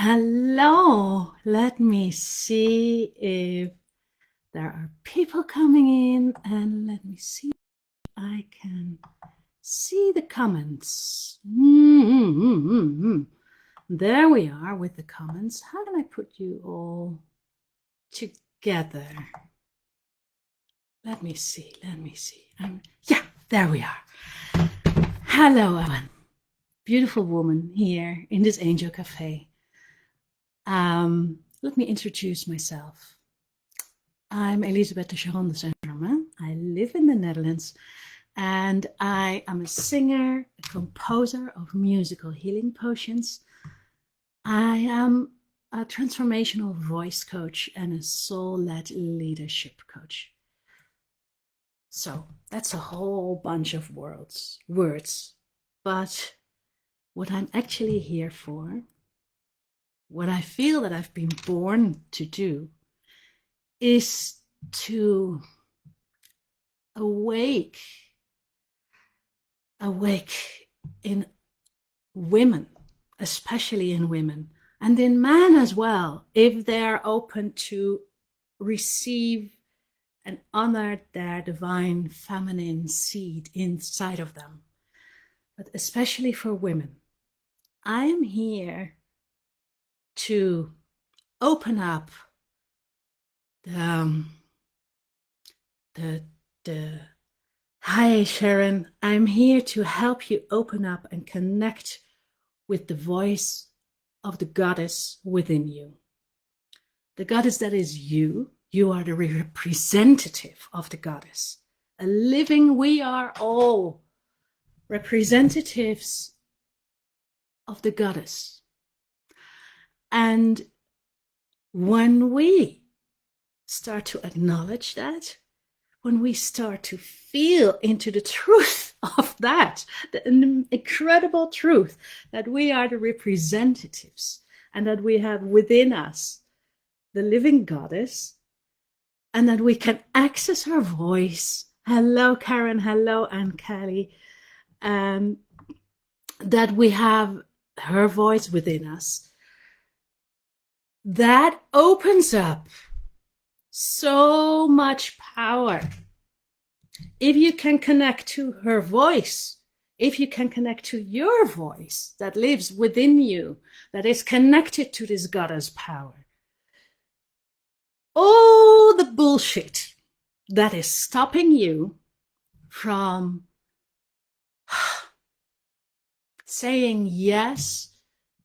Hello. Let me see if there are people coming in, and let me see if I can see the comments. There we are with the comments. How can I put you all together? Let me see. Yeah, there we are. Hello, Ellen. Beautiful woman here in this Angel Cafe. Let me introduce myself. I'm Elisabeth de Charon de Saint-Germain. I live in the Netherlands, and I am a singer, a composer of musical healing potions. I am a transformational voice coach and a soul-led leadership coach. So that's a whole bunch of words. But what I'm actually here for, what I feel that I've been born to do, is to awake in women, especially in women, and in men as well, if they're open to receive and honor their divine feminine seed inside of them. But especially for women, I'm here to open up the Hi, Sharon. I'm here to help you open up and connect with the voice of the goddess within you. The goddess that is you. You are the representative of the goddess. We are all representatives of the goddess. And when we start to acknowledge that, when we start to feel into the truth of that, the incredible truth that we are the representatives and that we have within us the living goddess, and that we can access her voice. Hello, Karen. Hello, Anne Kelly. That we have her voice within us. That opens up so much power. If you can connect to her voice, if you can connect to your voice that lives within you, that is connected to this goddess power, all the bullshit that is stopping you from saying yes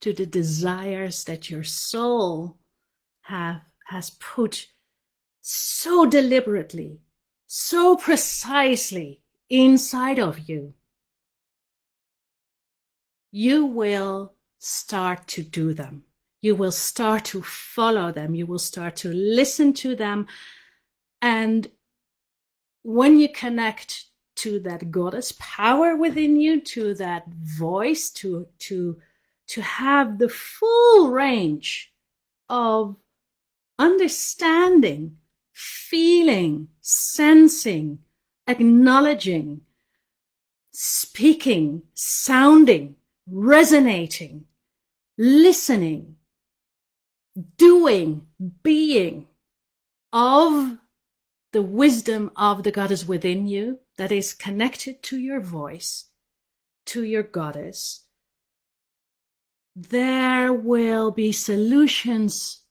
to the desires that your soul has put so deliberately, so precisely inside of you, you will start to do them. You will start to follow them. You will start to listen to them. And when you connect to that goddess power within you, to that voice, to have the full range of understanding, feeling, sensing, acknowledging, speaking, sounding, resonating, listening, doing, being of the wisdom of the goddess within you that is connected to your voice, to your goddess, there will be solutions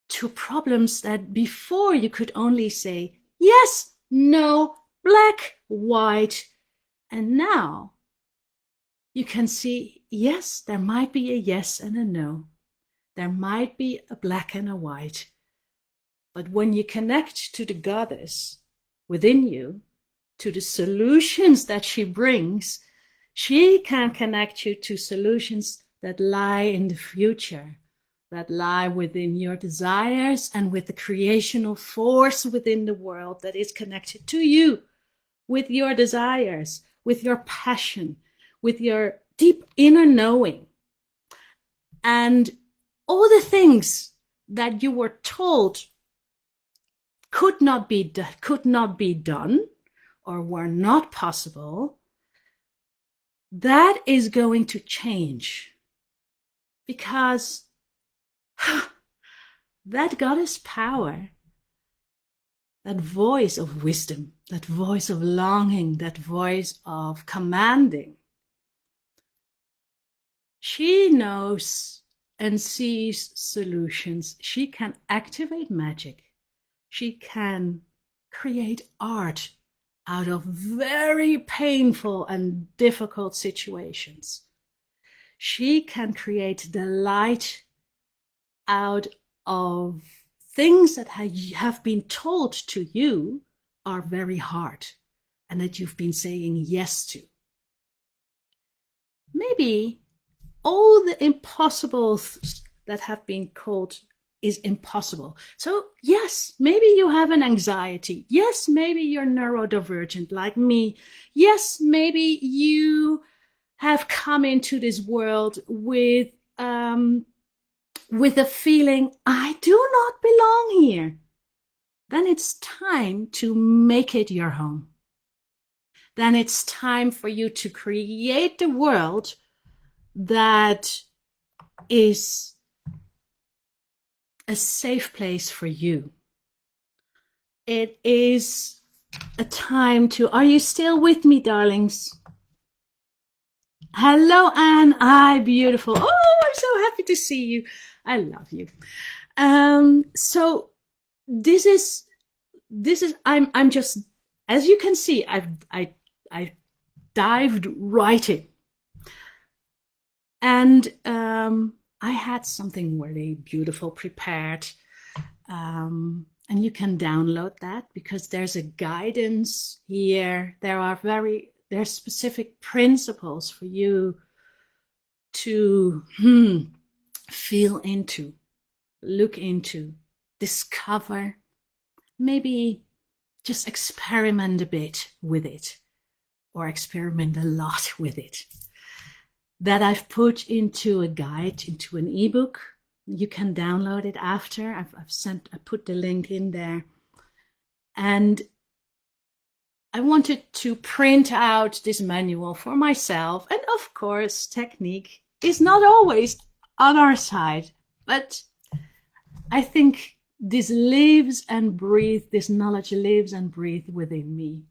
to problems that before you could only say yes, no, black, white, and now you can see, yes, there might be a yes and a no. There might be a black and a white. But when you connect to the goddess within you, to the solutions that she brings, she can connect you to solutions that lie in the future, that lie within your desires and with the creational force within the world that is connected to you, with your desires, with your passion, with your deep inner knowing. And all the things that you were told could not be done or were not possible, that is going to change because that goddess power, that voice of wisdom, that voice of longing, that voice of commanding, she knows and sees solutions. She can activate magic. She can create art out of very painful and difficult situations. She can create delight out of things that have been told to you are very hard and that you've been saying yes to. Maybe all the impossibles that have been called is impossible. So yes, maybe you have an anxiety. Yes, maybe you're neurodivergent like me. Yes, maybe you have come into this world with a feeling, I do not belong here. Then it's time to make it your home. Then it's time for you to create the world that is a safe place for you. It is a time to, are you still with me, darlings? Hello, Anne. Hi, beautiful. Oh, I'm so happy to see you. I love you. So this is, I'm just, as you can see, I dived right in. And I had something really beautiful prepared. And you can download that because there's a guidance here. There's specific principles for you to feel into, look into, discover, maybe just experiment a bit with it, or experiment a lot with it. That I've put into a guide, into an ebook. You can download it after. I put the link in there. And I wanted to print out this manual for myself. And of course, technique is not always on our side, but I think this lives and breathes, this knowledge lives and breathes within me.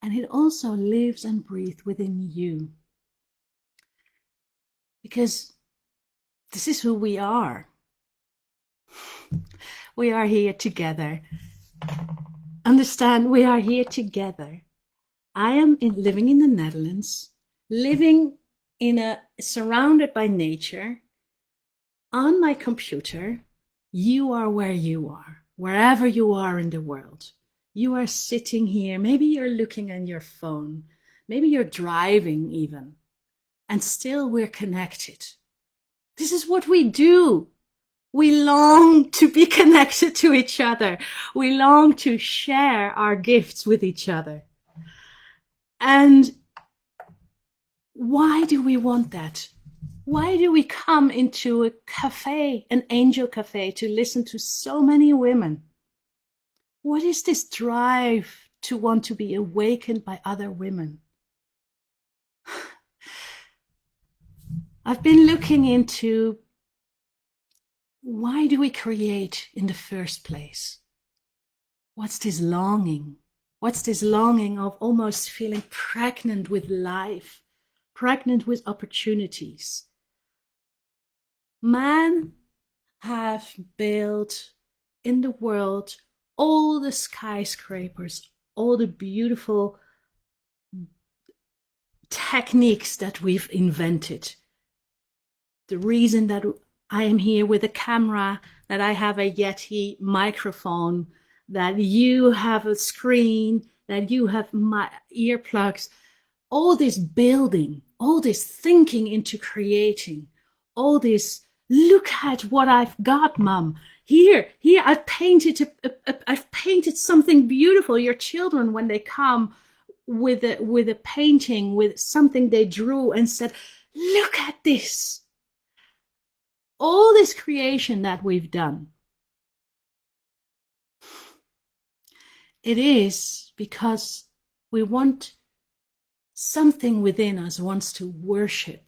And it also lives and breathes within you. Because this is who we are. We are here together. Understand, we are here together. I am living in the Netherlands, surrounded by nature, on my computer. You are where you are, wherever you are in the world. You are sitting here. Maybe you're looking at your phone. Maybe you're driving even. And still we're connected. This is what we do. We long to be connected to each other. We long to share our gifts with each other. And why do we want that? Why do we come into a cafe, an angel cafe, to listen to so many women? What is this drive to want to be awakened by other women? I've been looking into, why do we create in the first place? What's this longing? What's this longing of almost feeling pregnant with life, pregnant with opportunities? Man have built in the world all the skyscrapers, all the beautiful techniques that we've invented. The reason that I am here with a camera, that I have a Yeti microphone, that you have a screen, that you have my earplugs, all this building, all this thinking into creating, all this, look at what I've got, Mom. Here, I've painted something beautiful. Your children, when they come with a painting, with something they drew and said, look at this. All this creation that we've done, it is because we want, something within us wants to worship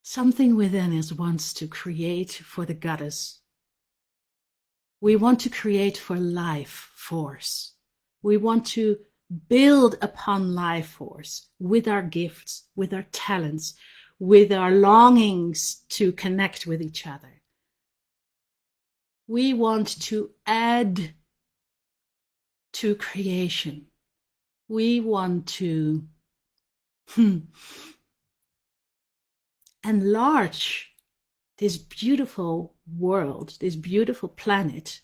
something within us wants to create for the goddess. We want to create for life force. We want to build upon life force with our gifts, with our talents, with our longings to connect with each other. We want to add to creation. We want to enlarge this beautiful world, this beautiful planet,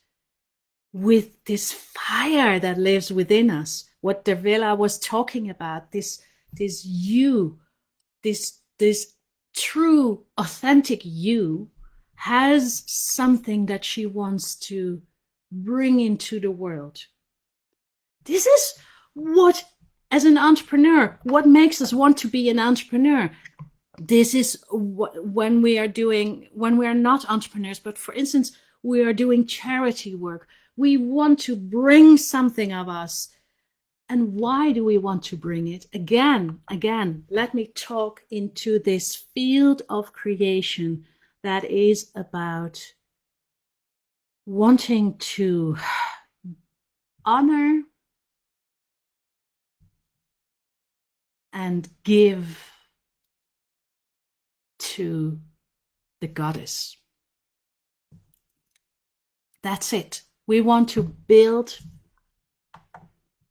with this fire that lives within us. What Dervilla was talking about, this you, this true, authentic you, has something that she wants to bring into the world. This is what, as an entrepreneur, what makes us want to be an entrepreneur. This is when we are not entrepreneurs, but for instance, we are doing charity work. We want to bring something of us. And why do we want to bring it? Again, let me talk into this field of creation that is about wanting to honor and give to the goddess. That's it. We want to build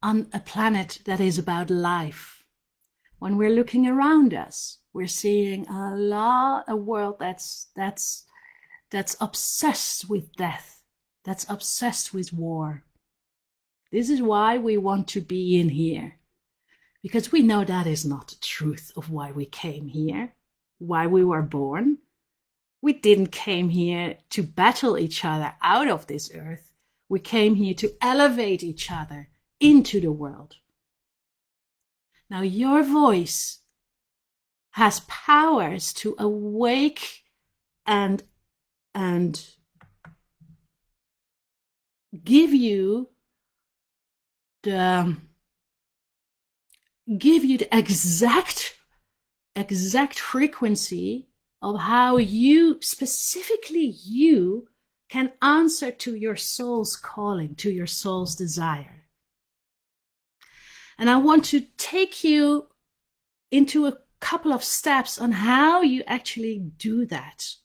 on a planet that is about life. When we're looking around us, we're seeing a world that's obsessed with death, that's obsessed with war. This is why we want to be in here, because we know that is not the truth of why we came here, why we were born. We didn't came here to battle each other out of this earth. We came here to elevate each other into the world. Now, your voice has powers to awake and give you the exact frequency of how you, specifically you, can answer to your soul's calling, to your soul's desire. And I want to take you into a couple of steps on how you actually do that.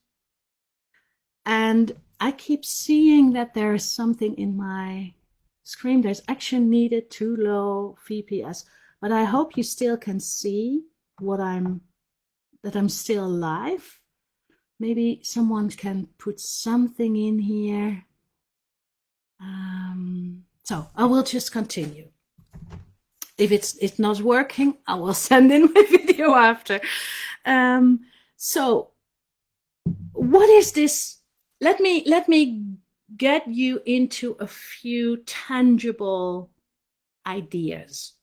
And I keep seeing that there is something in my screen. There's action needed, too low VPS. But I hope you still can see that I'm still live. Maybe someone can put something in here. So I will just continue. If it's not working, I will send in my video after. So what is this? Let me get you into a few tangible ideas.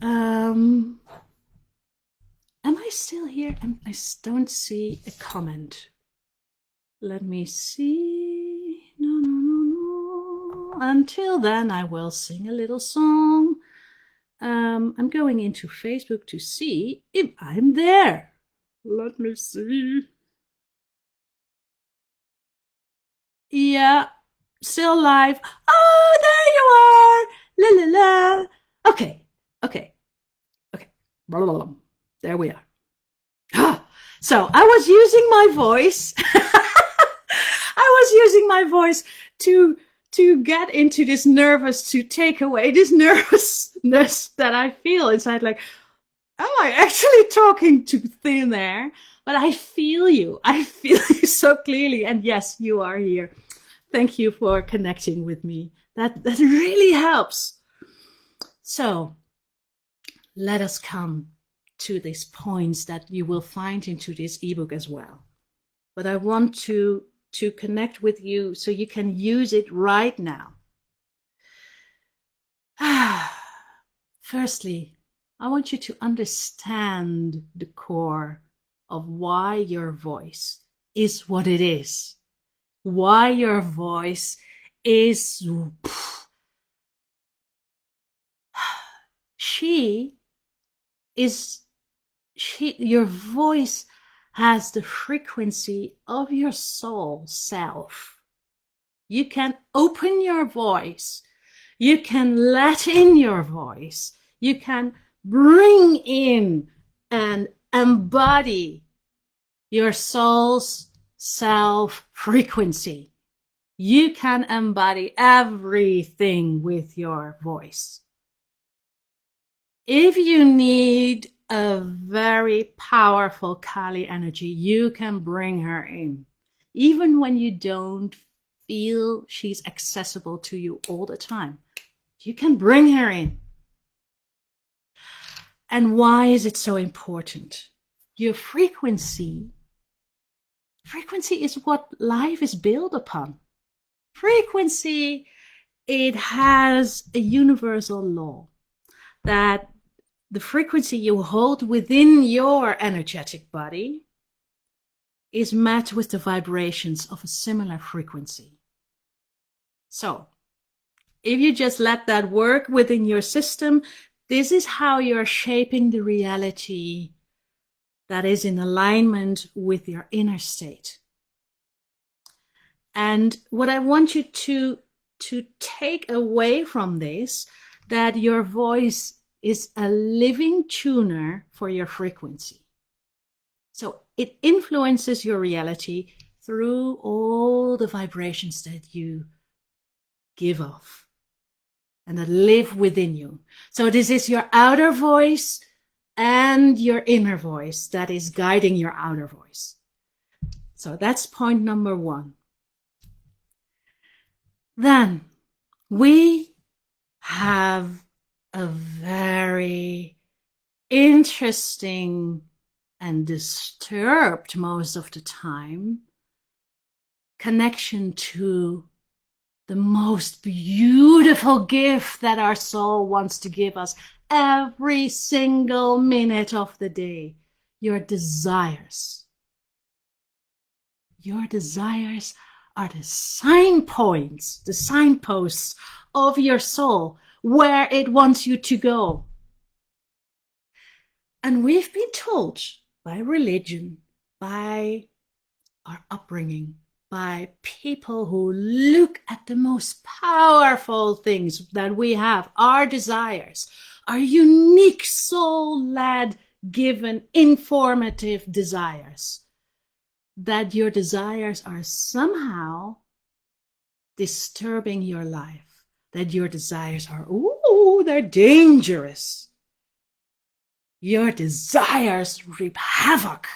Am I still here? I don't see a comment. Let me see. No. Until then, I will sing a little song. I'm going into Facebook to see if I'm there. Let me see. Yeah, still live. Oh, there you are. La la la. Okay. There we are. So I was using my voice. I was using my voice to get into this to take away this nervousness that I feel inside. Like, am I actually talking to thin air? But I feel you. I feel you so clearly. And yes, you are here. Thank you for connecting with me. That really helps. So let us come to these points that you will find into this ebook as well. But I want to connect with you so you can use it right now. Firstly, I want you to understand the core of why your voice is what it is. Why your voice is... your voice has the frequency of your soul self. You can open your voice. You can let in your voice. You can bring in and embody your soul's self frequency. You can embody everything with your voice. If you need a very powerful Kali energy, you can bring her in. Even when you don't feel she's accessible to you all the time, you can bring her in. And why is it so important? Your frequency is what life is built upon. Frequency, it has a universal law that the frequency you hold within your energetic body is matched with the vibrations of a similar frequency. So, if you just let that work within your system, this is how you're shaping the reality that is in alignment with your inner state. And what I want you to take away from this, that your voice is a living tuner for your frequency. So it influences your reality through all the vibrations that you give off and that live within you. So this is your outer voice and your inner voice that is guiding your outer voice. So that's point number one. Then we have a very interesting and disturbed, most of the time, connection to the most beautiful gift that our soul wants to give us every single minute of the day: your desires. Your desires are the signposts of your soul, where it wants you to go. And we've been told by religion, by our upbringing, by people who look at the most powerful things that we have, our desires, our unique soul-led, given, informative desires, that your desires are somehow disturbing your life, that your desires are, they're dangerous. Your desires reap havoc.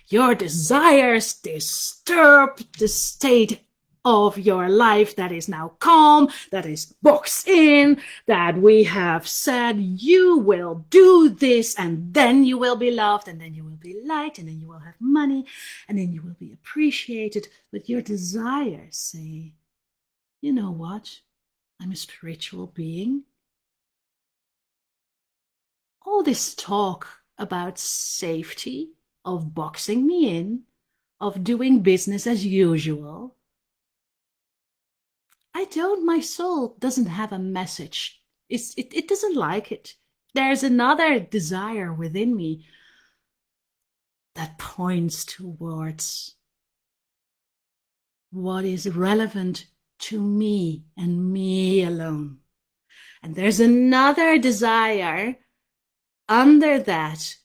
Your desires disturb the state of your life that is now calm, that is boxed in, that we have said you will do this and then you will be loved and then you will be liked and then you will have money and then you will be appreciated. But your desires say, you know what? I'm a spiritual being. All this talk about safety, of boxing me in, of doing business as usual, my soul doesn't have a message. It doesn't like it. There's another desire within me that points towards what is relevant to me and me alone. And there's another desire under that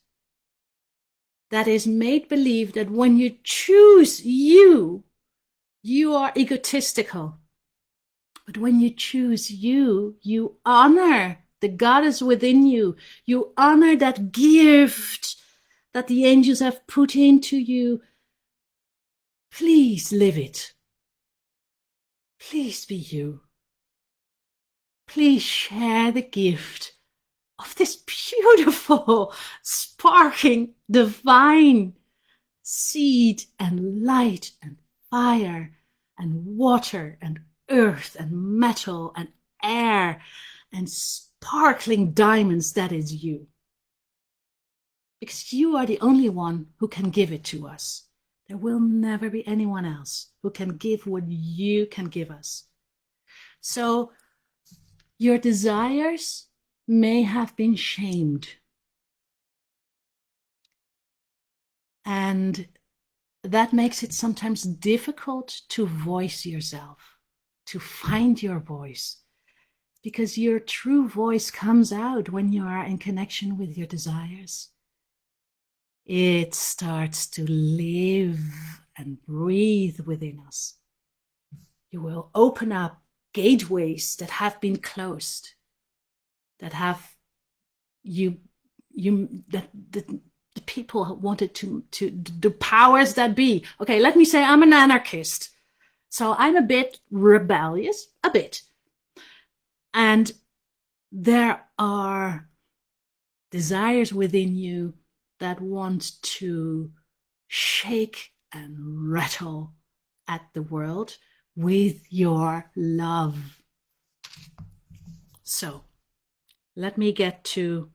is made believe that when you choose you are egotistical. But when you choose you honor the goddess within you. You honor that gift that the angels have put into you. Please live it. Please be you. Please share the gift of this beautiful, sparking, divine seed and light and fire and water and earth and metal and air and sparkling diamonds that is you. Because you are the only one who can give it to us. There will never be anyone else who can give what you can give us. So your desires may have been shamed. And that makes it sometimes difficult to voice yourself, to find your voice, because your true voice comes out when you are in connection with your desires. It starts to live and breathe within us. You will open up gateways that have been closed, that have that the people wanted to the powers that be. Okay, let me say I'm an anarchist, so I'm a bit rebellious, a bit, and there are desires within you that want to shake and rattle at the world with your love. So let me get to,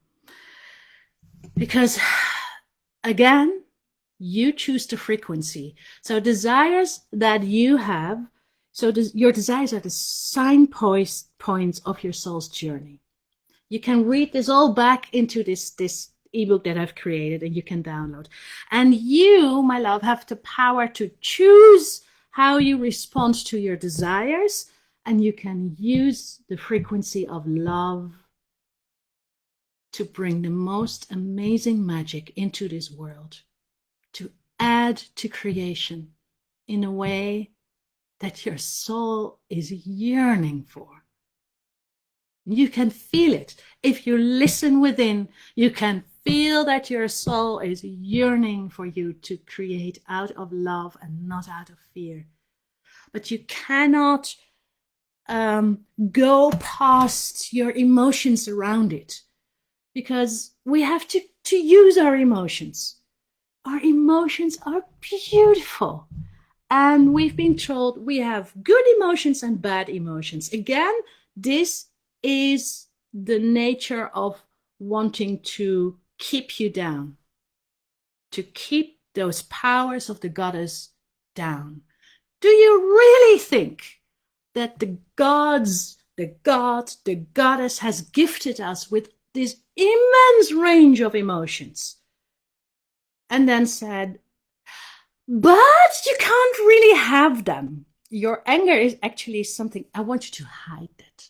because again, you choose the frequency. So desires that you have, so your desires are the signposts of your soul's journey. You can read this all back into this ebook that I've created, and you can download. And you, my love, have the power to choose how you respond to your desires, and you can use the frequency of love to bring the most amazing magic into this world, to add to creation in a way that your soul is yearning for. You can feel it. If you listen within, you can feel that your soul is yearning for you to create out of love and not out of fear. But you cannot go past your emotions around it, because we have to use our emotions. Our emotions are beautiful. And we've been told we have good emotions and bad emotions. Again, this is the nature of wanting to keep you down, to keep those powers of the goddess down. Do you really think that the gods, the god, the goddess has gifted us with this immense range of emotions, and then said, but you can't really have them? Your anger is actually something, I want you to hide that.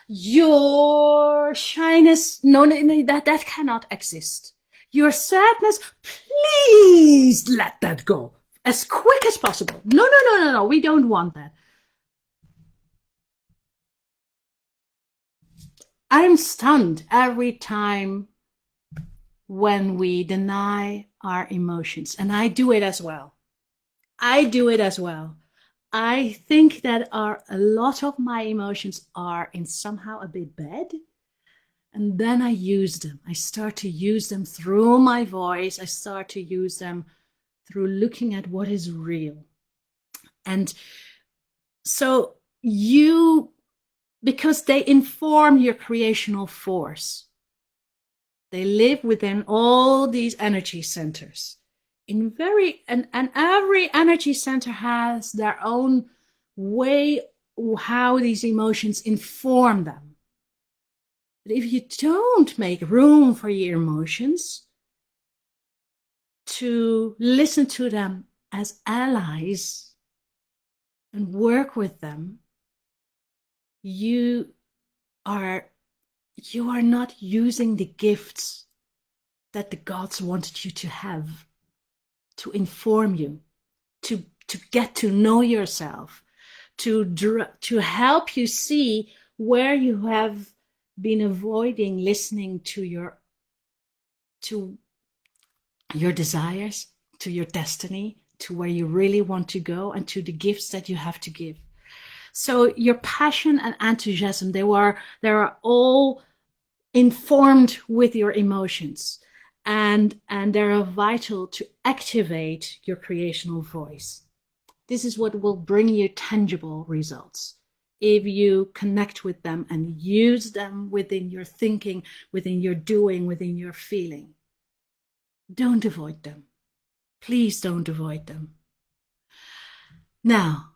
Your shyness, no, that cannot exist. Your sadness, please let that go as quick as possible. No, we don't want that. I'm stunned every time when we deny our emotions, and I do it as well. I think that a lot of my emotions are in somehow a bit bad, and then I use them. I start to use them through my voice. I start to use them through looking at what is real. And so because they inform your creational force, they live within all these energy centers. And every energy center has their own way how these emotions inform them. But if you don't make room for your emotions to listen to them as allies and work with them, you are not using the gifts that the gods wanted you to have, to inform you, to get to know yourself, to help you see where you have been avoiding listening to your desires, to your destiny, to where you really want to go, and to the gifts that you have to give. So your passion and enthusiasm, they are all informed with your emotions, and they're vital to activate your creational voice. This is what will bring you tangible results if you connect with them and use them within your thinking, within your doing, within your feeling. Don't avoid them. Please don't avoid them. Now,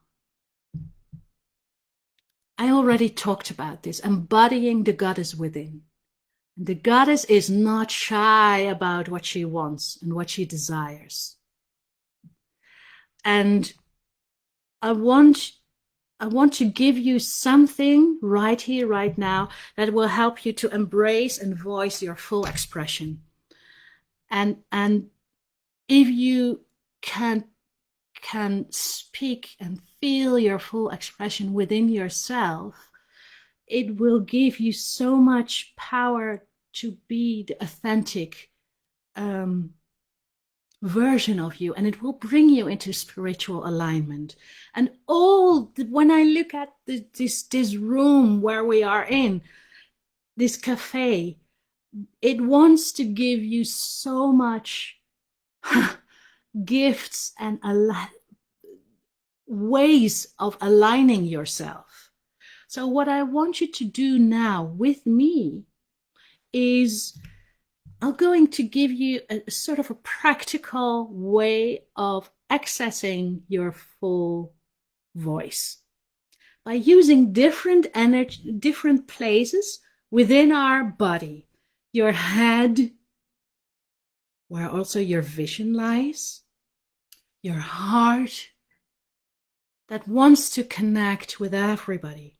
I already talked about this, embodying the goddess within. The goddess is not shy about what she wants and what she desires. And I want to give you something right here, right now, that will help you to embrace and voice your full expression. And if you can speak and feel your full expression within yourself, it will give you so much power to be the authentic version of you, and it will bring you into spiritual alignment. And when I look at this room where we are in, this cafe, it wants to give you so much gifts and ways of aligning yourself. So what I want you to do now with me is I'm going to give you a sort of a practical way of accessing your full voice by using different energy, different places within our body. Your head, where also your vision lies, your heart that wants to connect with everybody,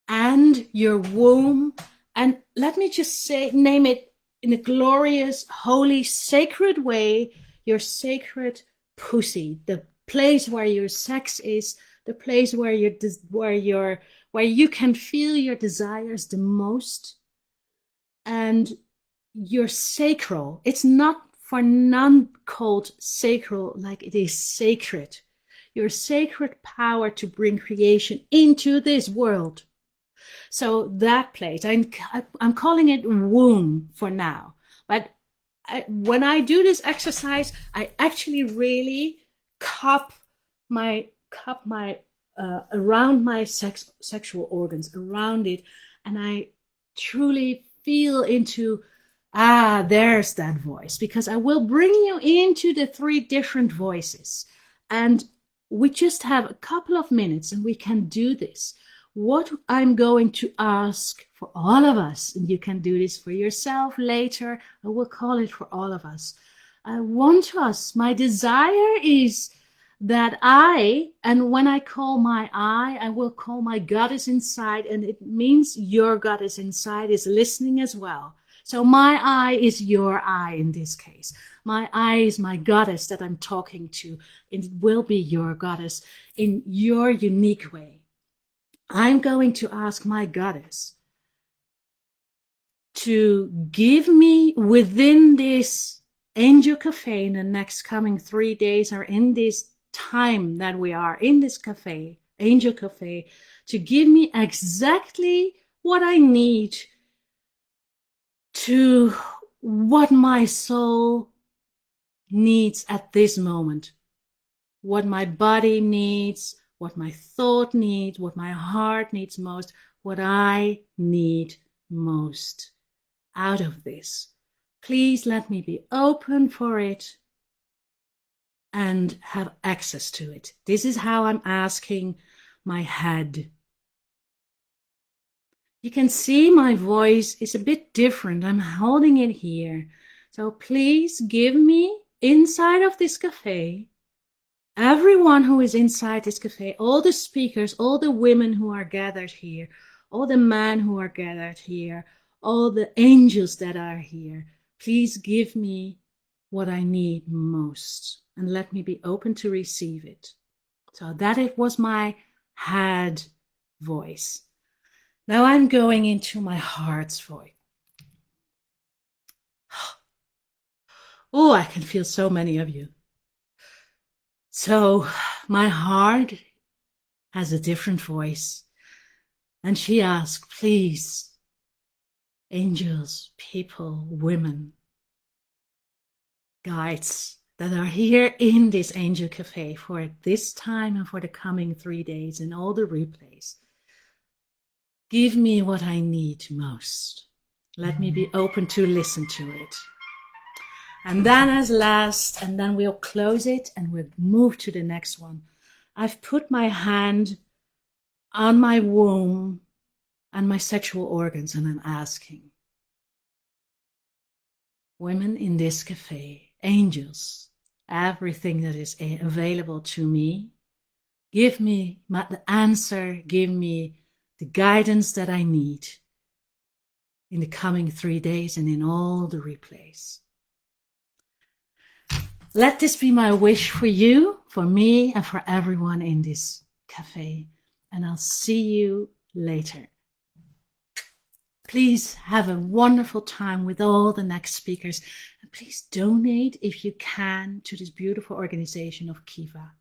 and your womb. And let me just say, name it in a glorious, holy, sacred way, your sacred pussy, the place where your sex is, the place where you can feel your desires the most. And your sacral, it's not for none called sacral like it is sacred. Your sacred power to bring creation into this world. So that place, I'm calling it womb for now. But when I do this exercise, I actually really cup my around my sexual organs, around it, and I truly feel into, there's that voice, because I will bring you into the 3 different voices. And we just have a couple of minutes and we can do this. What I'm going to ask for all of us, and you can do this for yourself later, I will call it for all of us. I want us, my desire is that and when I call my I will call my goddess inside, and it means your goddess inside is listening as well. So my I is your I in this case. My I is my goddess that I'm talking to. It will be your goddess in your unique way. I'm going to ask my goddess to give me within this Angel Cafe in the next coming 3 days, or in this time that we are in this cafe, Angel Cafe, to give me exactly what I need to what my soul needs at this moment, what my body needs, what my thought needs, what my heart needs most, what I need most out of this. Please let me be open for it and have access to it. This is how I'm asking my head. You can see my voice is a bit different. I'm holding it here. So please give me inside of this cafe, everyone who is inside this cafe, all the speakers, all the women who are gathered here, all the men who are gathered here, all the angels that are here, please give me what I need most and let me be open to receive it. So that it was my head voice. Now I'm going into my heart's voice. Oh, I can feel so many of you. So my heart has a different voice, and she asked, please, angels, people, women, guides that are here in this Angel Cafe for this time and for the coming 3 days and all the replays, give me what I need most. Let me be open to listen to it. And then as last, and then we'll close it and we'll move to the next one. I've put my hand on my womb and my sexual organs, and I'm asking, women in this cafe, angels, everything that is available to me, give me the answer, give me the guidance that I need in the coming 3 days and in all the replays. Let this be my wish for you, for me, and for everyone in this cafe. And I'll see you later. Please have a wonderful time with all the next speakers. And please donate if you can to this beautiful organization of Kiva.